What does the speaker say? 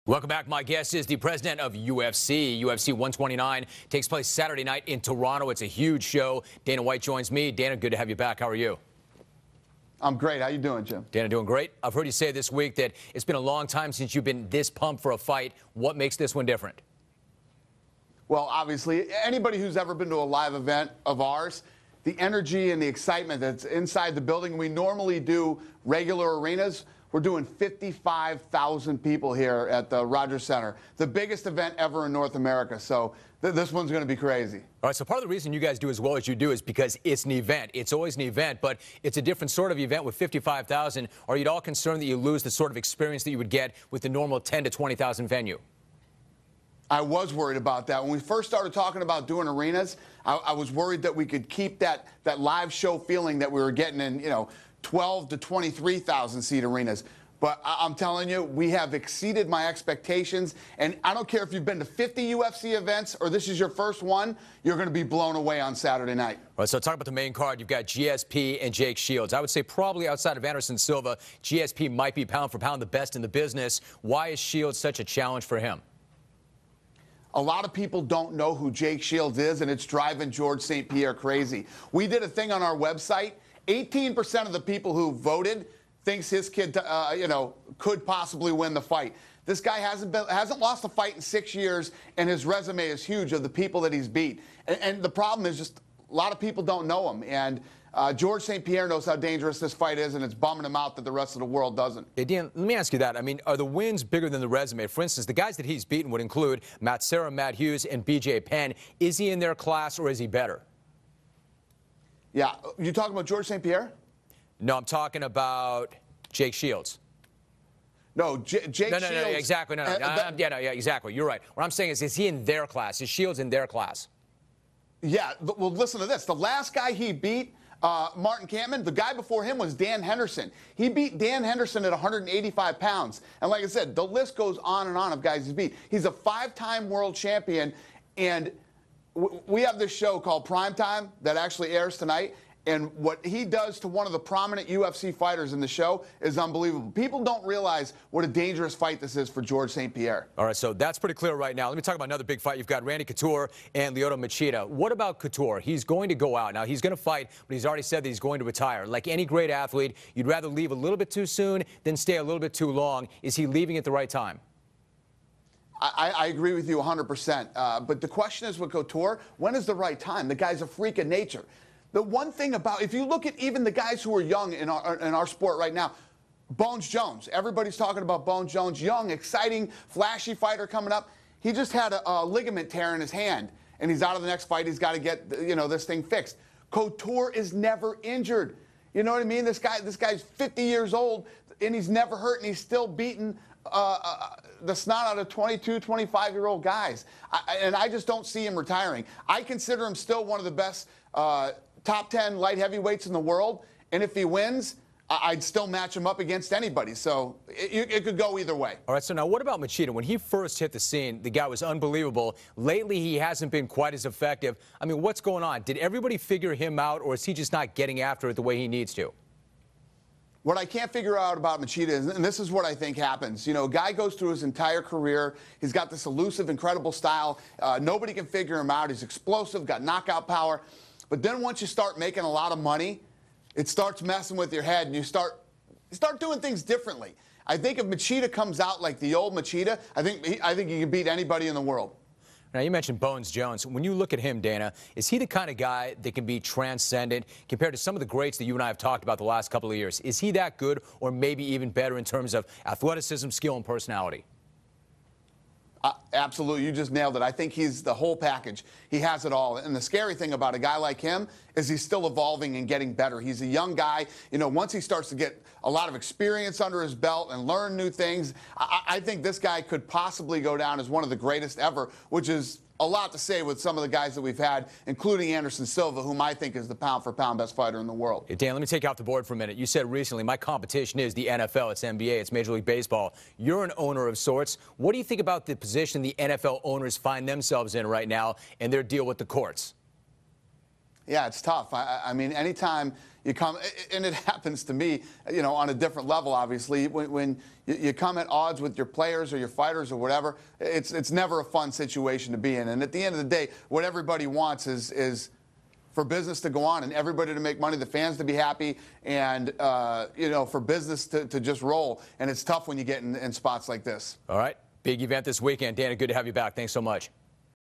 Welcome back. My guest is the president of UFC. UFC 129 takes place Saturday night in Toronto. It's a huge show. Dana White joins me. Dana, good to have you back. How are you? I'm great. How you doing, Jim? Dana, doing great. I've heard you say this week that it's been a long time since you've been this pumped for a fight. What makes this one different? Well, obviously, anybody who's ever been to a live event of ours, the energy and the excitement that's inside the building. We normally do regular arenas. We're doing 55,000 people here at the Rogers Center, the biggest event ever in North America. So this one's going to be crazy. All right, so part of the reason you guys do as well as you do is because it's an event. It's always an event, but it's a different sort of event with 55,000. Are you at all concerned that you lose the sort of experience that you would get with the normal 10 to 20,000 venue? I was worried about that. When we first started talking about doing arenas, I was worried that we could keep that live show feeling that we were getting in, 12 to 23,000 seat arenas. But I'm telling you, we have exceeded my expectations. And I don't care if you've been to 50 UFC events or this is your first one, you're going to be blown away on Saturday night. All right, so talk about the main card. You've got GSP and Jake Shields. I would say probably outside of Anderson Silva, GSP might be pound for pound the best in the business. Why is Shields such a challenge for him? A lot of people don't know who Jake Shields is, and it's driving George St-Pierre crazy. We did a thing on our website. 18% of the people who voted thinks his kid, could possibly win the fight. This guy hasn't lost a fight in 6 years, and his resume is huge of the people that he's beat. And the problem is just a lot of people don't know him. And George St-Pierre knows how dangerous this fight is, and it's bumming him out that the rest of the world doesn't. Hey, Dan, let me ask you that. I mean, are the wins bigger than the resume? For instance, the guys that he's beaten would include Matt Serra, Matt Hughes, and BJ Penn. Is he in their class, or is he better? Yeah. You talking about George St-Pierre? No, I'm talking about Jake Shields. No, Jake Shields. No, exactly. No, exactly. You're right. What I'm saying is he in their class? Is Shields in their class? Yeah, well, listen to this. The last guy he beat, Martin Kampmann, the guy before him was Dan Henderson. He beat Dan Henderson at 185 pounds. And like I said, the list goes on and on of guys he's beat. He's a 5-time world champion, and we have this show called Primetime that actually airs tonight, and what he does to one of the prominent UFC fighters in the show is unbelievable. People don't realize what a dangerous fight this is for George St-Pierre. All right, so that's pretty clear right now. Let me talk about another big fight. You've got Randy Couture and Lyoto Machida. What about Couture? He's going to go out. Now, he's going to fight, but he's already said that he's going to retire. Like any great athlete, you'd rather leave a little bit too soon than stay a little bit too long. Is he leaving at the right time? I agree with you 100%. But the question is with Couture, when is the right time? The guy's a freak of nature. The one thing about, if you look at even the guys who are young in our sport right now, Bones Jones, everybody's talking about Bones Jones, young, exciting, flashy fighter coming up. He just had a ligament tear in his hand, and he's out of the next fight. He's got to get, this thing fixed. Couture is never injured. You know what I mean? This guy's 50 years old, and he's never hurt, and he's still beating the snot out of 22, 25-year-old guys. And I just don't see him retiring. I consider him still one of the best top 10 light heavyweights in the world. And if he wins, I'd still match him up against anybody. So it could go either way. All right, so now what about Machida? When he first hit the scene, the guy was unbelievable. Lately, he hasn't been quite as effective. I mean, what's going on? Did everybody figure him out, or is he just not getting after it the way he needs to? What I can't figure out about Machida is, and this is what I think happens, a guy goes through his entire career. He's got this elusive, incredible style. Nobody can figure him out. He's explosive, got knockout power. But then once you start making a lot of money, it starts messing with your head, and you start doing things differently. I think if Machida comes out like the old Machida, I think he can beat anybody in the world. Now, you mentioned Bones Jones. When you look at him, Dana, is he the kind of guy that can be transcendent compared to some of the greats that you and I have talked about the last couple of years? Is he that good, or maybe even better in terms of athleticism, skill, and personality? Absolutely. You just nailed it. I think he's the whole package. He has it all. And the scary thing about a guy like him is he's still evolving and getting better. He's a young guy. Once he starts to get a lot of experience under his belt and learn new things, I think this guy could possibly go down as one of the greatest ever, which is a lot to say with some of the guys that we've had, including Anderson Silva, whom I think is the pound-for-pound best fighter in the world. Hey, Dan, let me take you off the board for a minute. You said recently, my competition is the NFL, it's NBA, it's Major League Baseball. You're an owner of sorts. What do you think about the position the NFL owners find themselves in right now and their deal with the courts? Yeah, it's tough. I mean, anytime you come, and it happens to me, you know, on a different level, obviously, when you come at odds with your players or your fighters or whatever, it's never a fun situation to be in. And at the end of the day, what everybody wants is for business to go on and everybody to make money, the fans to be happy, and, you know, for business to just roll. And it's tough when you get in spots like this. All right. Big event this weekend. Dana, good to have you back. Thanks so much.